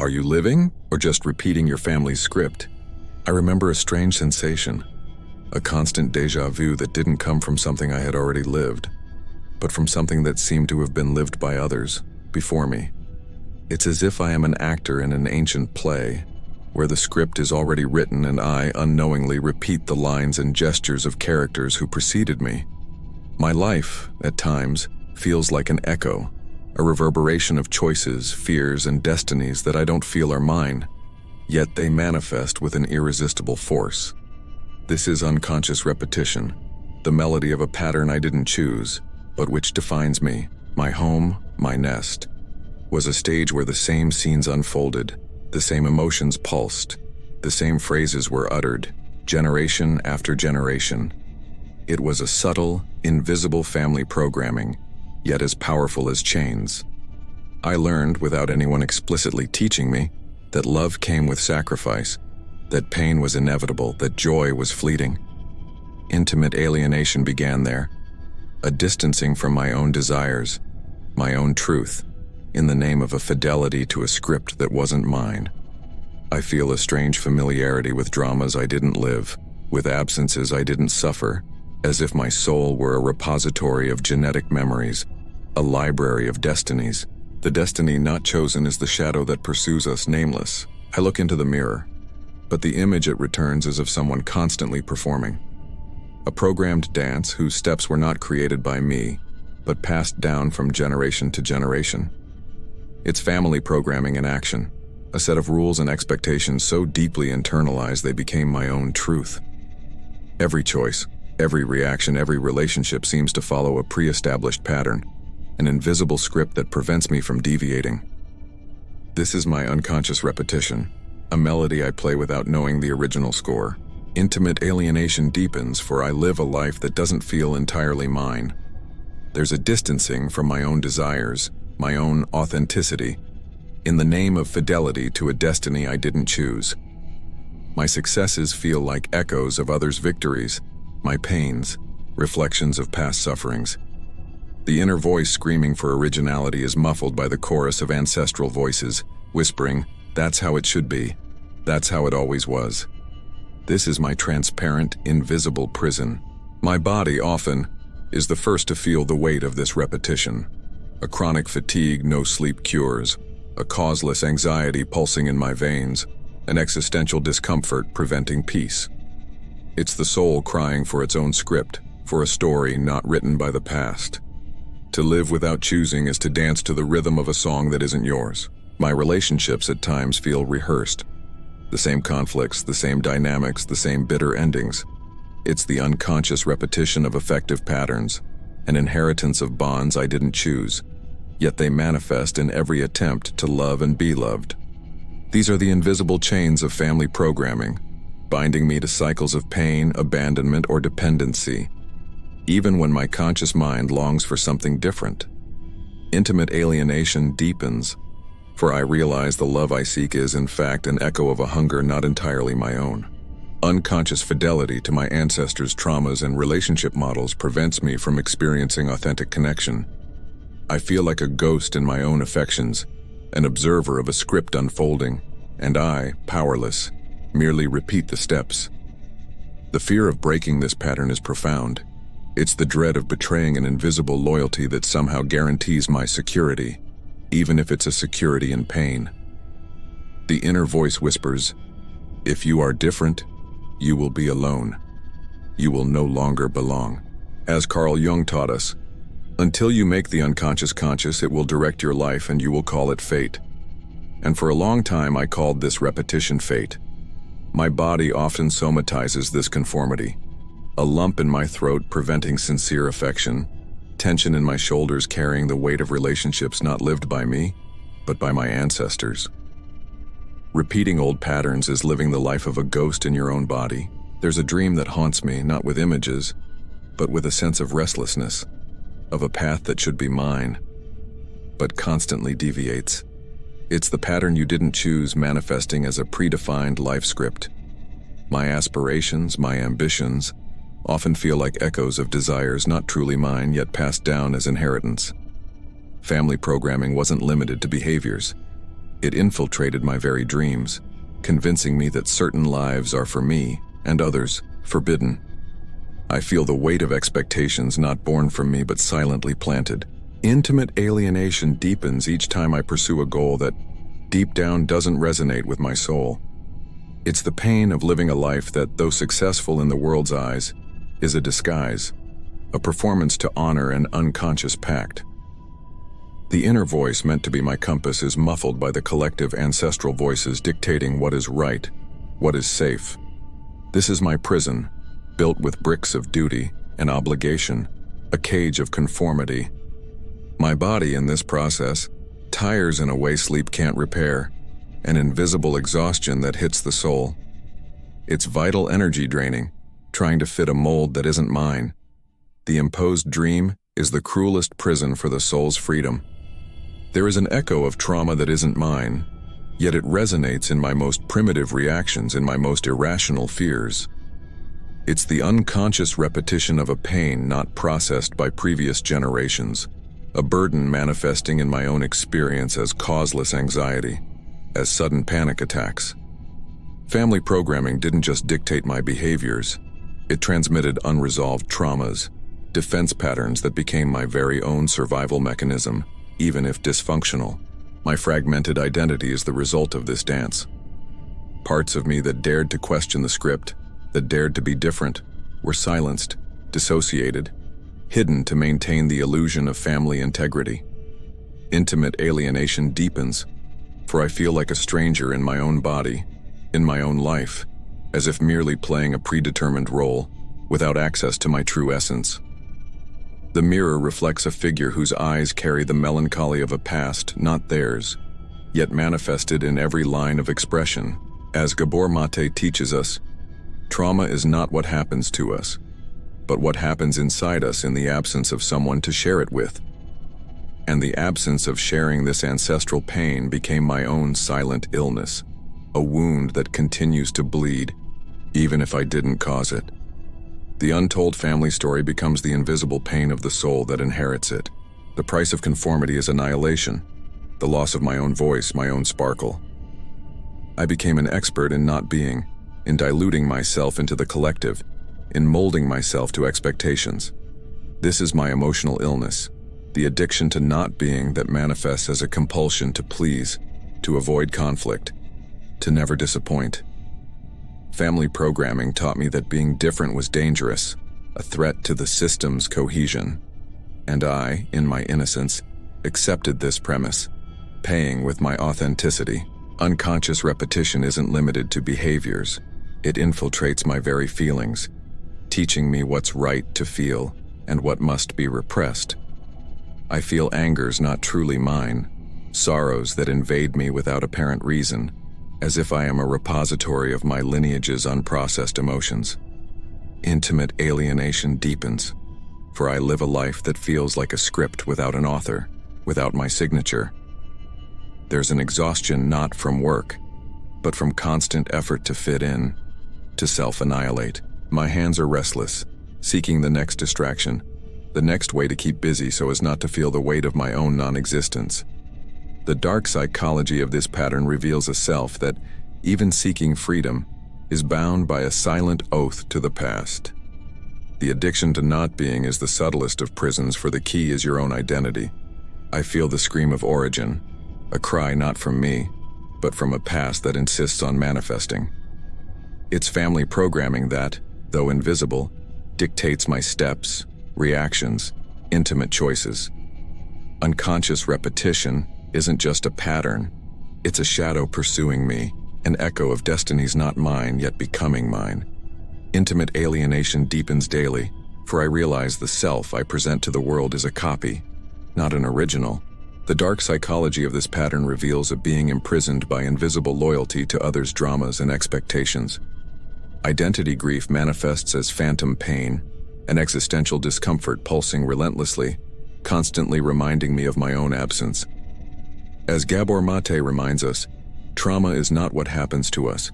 Are you living or just repeating your family's script? I remember a strange sensation, a constant déjà vu that didn't come from something I had already lived, but from something that seemed to have been lived by others before me. It's as if I am an actor in an ancient play, where the script is already written and I unknowingly repeat the lines and gestures of characters who preceded me. My life, at times, feels like an echo, a reverberation of choices, fears, and destinies that I don't feel are mine, yet they manifest with an irresistible force. This is unconscious repetition, the melody of a pattern I didn't choose, but which defines me. My home, my nest, was a stage where the same scenes unfolded, the same emotions pulsed, the same phrases were uttered, generation after generation. It was a subtle, invisible family programming, yet as powerful as chains. I learned, without anyone explicitly teaching me, that love came with sacrifice, that pain was inevitable, that joy was fleeting. Intimate alienation began there, a distancing from my own desires, my own truth, in the name of a fidelity to a script that wasn't mine. I feel a strange familiarity with dramas I didn't live, with absences I didn't suffer, as if my soul were a repository of genetic memories, a library of destinies. The destiny not chosen is the shadow that pursues us nameless. I look into the mirror, but the image it returns is of someone constantly performing. A programmed dance whose steps were not created by me, but passed down from generation to generation. It's family programming in action, a set of rules and expectations so deeply internalized they became my own truth. Every choice, every reaction, every relationship seems to follow a pre-established pattern, an invisible script that prevents me from deviating. This is my unconscious repetition, a melody I play without knowing the original score. Intimate alienation deepens, for I live a life that doesn't feel entirely mine. There's a distancing from my own desires, my own authenticity, in the name of fidelity to a destiny I didn't choose. My successes feel like echoes of others' victories, my pains, reflections of past sufferings. The inner voice screaming for originality is muffled by the chorus of ancestral voices, whispering, "That's how it should be. That's how it always was." This is my transparent, invisible prison. My body often is the first to feel the weight of this repetition. A chronic fatigue no sleep cures, a causeless anxiety pulsing in my veins, an existential discomfort preventing peace. It's the soul crying for its own script, for a story not written by the past. To live without choosing is to dance to the rhythm of a song that isn't yours. My relationships at times feel rehearsed. The same conflicts, the same dynamics, the same bitter endings. It's the unconscious repetition of affective patterns, an inheritance of bonds I didn't choose, yet they manifest in every attempt to love and be loved. These are the invisible chains of family programming, binding me to cycles of pain, abandonment, or dependency, even when my conscious mind longs for something different. Intimate alienation deepens, for I realize the love I seek is, in fact, an echo of a hunger not entirely my own. Unconscious fidelity to my ancestors' traumas and relationship models prevents me from experiencing authentic connection. I feel like a ghost in my own affections, an observer of a script unfolding, and I, powerless, merely repeat the steps. The fear of breaking this pattern is profound. It's the dread of betraying an invisible loyalty that somehow guarantees my security, even if it's a security in pain. The inner voice whispers, "If you are different, you will be alone. You will no longer belong." As Carl Jung taught us, until you make the unconscious conscious, it will direct your life and you will call it fate. And for a long time I called this repetition fate. My body often somatizes this conformity. A lump in my throat preventing sincere affection, tension in my shoulders carrying the weight of relationships not lived by me, but by my ancestors. Repeating old patterns is living the life of a ghost in your own body. There's a dream that haunts me, not with images, but with a sense of restlessness, of a path that should be mine, but constantly deviates. It's the pattern you didn't choose manifesting as a predefined life script. My aspirations, my ambitions, often feel like echoes of desires not truly mine yet passed down as inheritance. Family programming wasn't limited to behaviors. It infiltrated my very dreams, convincing me that certain lives are for me and others forbidden. I feel the weight of expectations not born from me but silently planted. Intimate alienation deepens each time I pursue a goal that, deep down, doesn't resonate with my soul. It's the pain of living a life that, though successful in the world's eyes, is a disguise, a performance to honor an unconscious pact. The inner voice meant to be my compass is muffled by the collective ancestral voices dictating what is right, what is safe. This is my prison, built with bricks of duty and obligation, a cage of conformity. My body in this process tires in a way sleep can't repair, an invisible exhaustion that hits the soul. It's vital energy draining, trying to fit a mold that isn't mine. The imposed dream is the cruelest prison for the soul's freedom. There is an echo of trauma that isn't mine, yet it resonates in my most primitive reactions, in my most irrational fears. It's the unconscious repetition of a pain not processed by previous generations, a burden manifesting in my own experience as causeless anxiety, as sudden panic attacks. Family programming didn't just dictate my behaviors, it transmitted unresolved traumas, defense patterns that became my very own survival mechanism, even if dysfunctional. My fragmented identity is the result of this dance. Parts of me that dared to question the script, that dared to be different, were silenced, dissociated, hidden to maintain the illusion of family integrity. Intimate alienation deepens, for I feel like a stranger in my own body, in my own life, as if merely playing a predetermined role, without access to my true essence. The mirror reflects a figure whose eyes carry the melancholy of a past not theirs, yet manifested in every line of expression. As Gabor Maté teaches us, trauma is not what happens to us, but what happens inside us in the absence of someone to share it with. And the absence of sharing this ancestral pain became my own silent illness, a wound that continues to bleed, even if I didn't cause it. The untold family story becomes the invisible pain of the soul that inherits it. The price of conformity is annihilation, the loss of my own voice, my own sparkle. I became an expert in not being, in diluting myself into the collective, in molding myself to expectations. This is my emotional illness, the addiction to not being that manifests as a compulsion to please, to avoid conflict, to never disappoint. Family programming taught me that being different was dangerous, a threat to the system's cohesion. And I, in my innocence, accepted this premise, paying with my authenticity. Unconscious repetition isn't limited to behaviors. It infiltrates my very feelings, teaching me what's right to feel and what must be repressed. I feel angers not truly mine, sorrows that invade me without apparent reason, as if I am a repository of my lineage's unprocessed emotions. Intimate alienation deepens, for I live a life that feels like a script without an author, without my signature. There's an exhaustion not from work, but from constant effort to fit in, to self-annihilate. My hands are restless, seeking the next distraction, the next way to keep busy so as not to feel the weight of my own non-existence. The dark psychology of this pattern reveals a self that, even seeking freedom, is bound by a silent oath to the past. The addiction to not being is the subtlest of prisons, for the key is your own identity. I feel the scream of origin, a cry not from me, but from a past that insists on manifesting. It's family programming that, though invisible, dictates my steps, reactions, intimate choices. Unconscious repetition isn't just a pattern, it's a shadow pursuing me, an echo of destinies not mine yet becoming mine. Intimate alienation deepens daily, for I realize the self I present to the world is a copy, not an original. The dark psychology of this pattern reveals a being imprisoned by invisible loyalty to others' dramas and expectations. Identity grief manifests as phantom pain, an existential discomfort pulsing relentlessly, constantly reminding me of my own absence. As Gabor Maté reminds us, trauma is not what happens to us,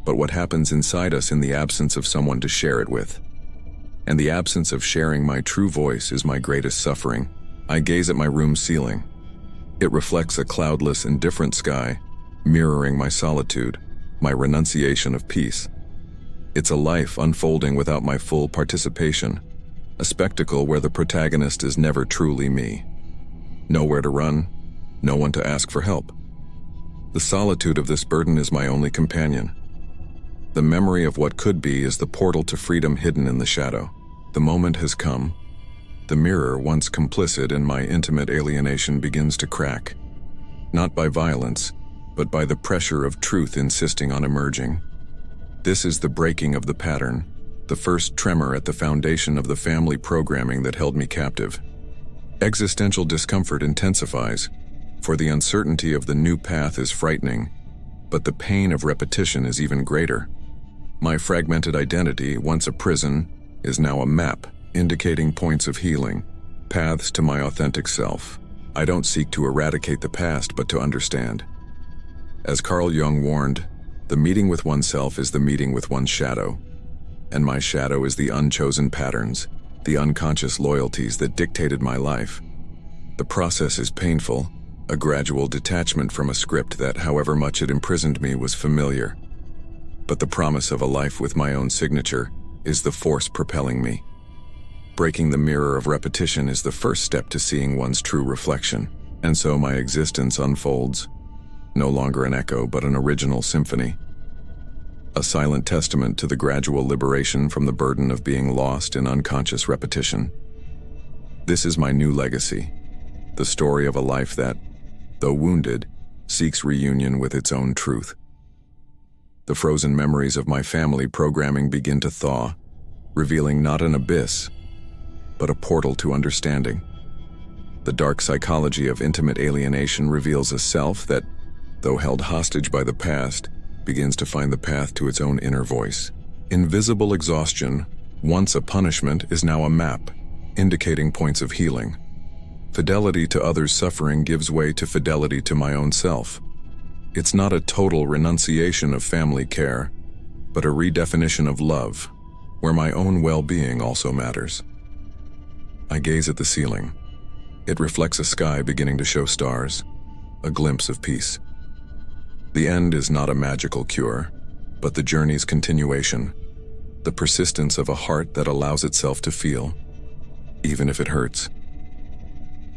but what happens inside us in the absence of someone to share it with. And the absence of sharing my true voice is my greatest suffering. I gaze at my room ceiling. It reflects a cloudless, indifferent sky, mirroring my solitude, my renunciation of peace. It's a life unfolding without my full participation, a spectacle where the protagonist is never truly me. Nowhere to run, no one to ask for help. The solitude of this burden is my only companion. The memory of what could be is the portal to freedom hidden in the shadow. The moment has come. The mirror, once complicit in my intimate alienation, begins to crack. Not by violence, but by the pressure of truth insisting on emerging. This is the breaking of the pattern, the first tremor at the foundation of the family programming that held me captive. Existential discomfort intensifies, for the uncertainty of the new path is frightening, but the pain of repetition is even greater. My fragmented identity, once a prison, is now a map, indicating points of healing, paths to my authentic self. I don't seek to eradicate the past, but to understand. As Carl Jung warned, the meeting with oneself is the meeting with one's shadow. And my shadow is the unchosen patterns, the unconscious loyalties that dictated my life. The process is painful, a gradual detachment from a script that, however much it imprisoned me, was familiar. But the promise of a life with my own signature is the force propelling me. Breaking the mirror of repetition is the first step to seeing one's true reflection, and so my existence unfolds, no longer an echo but an original symphony. A silent testament to the gradual liberation from the burden of being lost in unconscious repetition. This is my new legacy, the story of a life that, though wounded, seeks reunion with its own truth. The frozen memories of my family programming begin to thaw, revealing not an abyss, but a portal to understanding. The dark psychology of intimate alienation reveals a self that, though held hostage by the past, begins to find the path to its own inner voice. Invisible exhaustion, once a punishment, is now a map, indicating points of healing. Fidelity to others' suffering gives way to fidelity to my own self. It's not a total renunciation of family care, but a redefinition of love, where my own well-being also matters. I gaze at the ceiling. It reflects a sky beginning to show stars, a glimpse of peace. The end is not a magical cure, but the journey's continuation, the persistence of a heart that allows itself to feel, even if it hurts.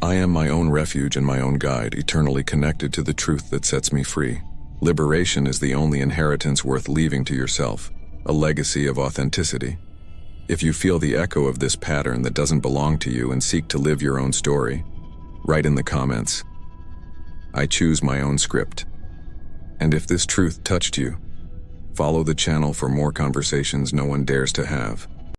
I am my own refuge and my own guide, eternally connected to the truth that sets me free. Liberation is the only inheritance worth leaving to yourself, a legacy of authenticity. If you feel the echo of this pattern that doesn't belong to you and seek to live your own story, write in the comments, "I choose my own script." And if this truth touched you, follow the channel for more conversations no one dares to have.